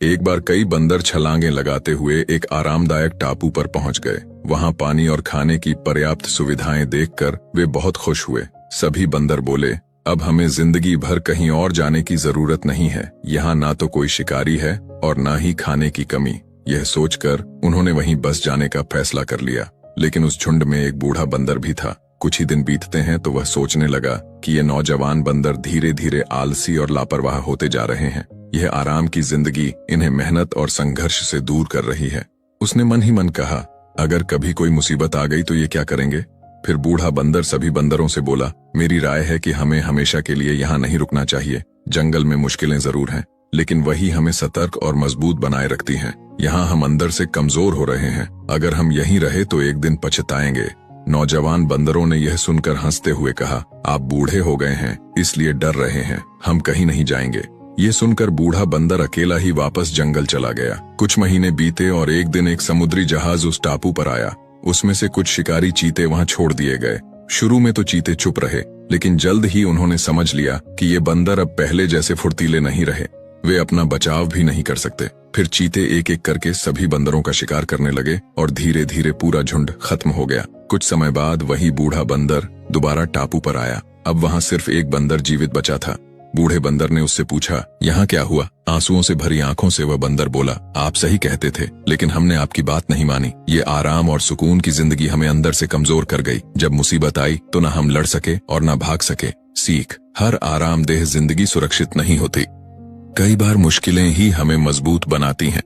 एक बार कई बंदर छलांगे लगाते हुए एक आरामदायक टापू पर पहुंच गए। वहां पानी और खाने की पर्याप्त सुविधाएं देखकर वे बहुत खुश हुए। सभी बंदर बोले, अब हमें जिंदगी भर कहीं और जाने की जरूरत नहीं है। यहाँ ना तो कोई शिकारी है और ना ही खाने की कमी। यह सोचकर उन्होंने वहीं बस जाने का फैसला कर लिया। लेकिन उस झुंड में एक बूढ़ा बंदर भी था। कुछ ही दिन बीतते हैं तो वह सोचने लगा कि ये नौजवान बंदर धीरे धीरे आलसी और लापरवाह होते जा रहे हैं। यह आराम की जिंदगी इन्हें मेहनत और संघर्ष से दूर कर रही है। उसने मन ही मन कहा, अगर कभी कोई मुसीबत आ गई तो ये क्या करेंगे। फिर बूढ़ा बंदर सभी बंदरों से बोला, मेरी राय है कि हमें हमेशा के लिए यहाँ नहीं रुकना चाहिए। जंगल में मुश्किलें जरूर हैं, लेकिन वही हमें सतर्क और मजबूत बनाए रखती हैं। यहाँ हम अंदर से कमजोर हो रहे हैं। अगर हम यहीं रहे तो एक दिन पछताएंगे। नौजवान बंदरों ने यह सुनकर हंसते हुए कहा, आप बूढ़े हो गए हैं इसलिए डर रहे हैं, हम कहीं नहीं जाएंगे। ये सुनकर बूढ़ा बंदर अकेला ही वापस जंगल चला गया। कुछ महीने बीते और एक दिन एक समुद्री जहाज उस टापू पर आया। उसमें से कुछ शिकारी चीते वहां छोड़ दिए गए। शुरू में तो चीते चुप रहे, लेकिन जल्द ही उन्होंने समझ लिया कि ये बंदर अब पहले जैसे फुर्तीले नहीं रहे। वे अपना बचाव भी नहीं कर सकते। फिर चीते एक एक करके सभी बंदरों का शिकार करने लगे और धीरे धीरे पूरा झुंड खत्म हो गया। कुछ समय बाद वही बूढ़ा बंदर दोबारा टापू पर आया। अब वहां सिर्फ एक बंदर जीवित बचा था। बूढ़े बंदर ने उससे पूछा, यहाँ क्या हुआ। आंसुओं से भरी आंखों से वह बंदर बोला, आप सही कहते थे, लेकिन हमने आपकी बात नहीं मानी। ये आराम और सुकून की जिंदगी हमें अंदर से कमजोर कर गई। जब मुसीबत आई तो न हम लड़ सके और न भाग सके। सीख, हर आरामदेह जिंदगी सुरक्षित नहीं होती। कई बार मुश्किलें ही हमें मजबूत बनाती हैं।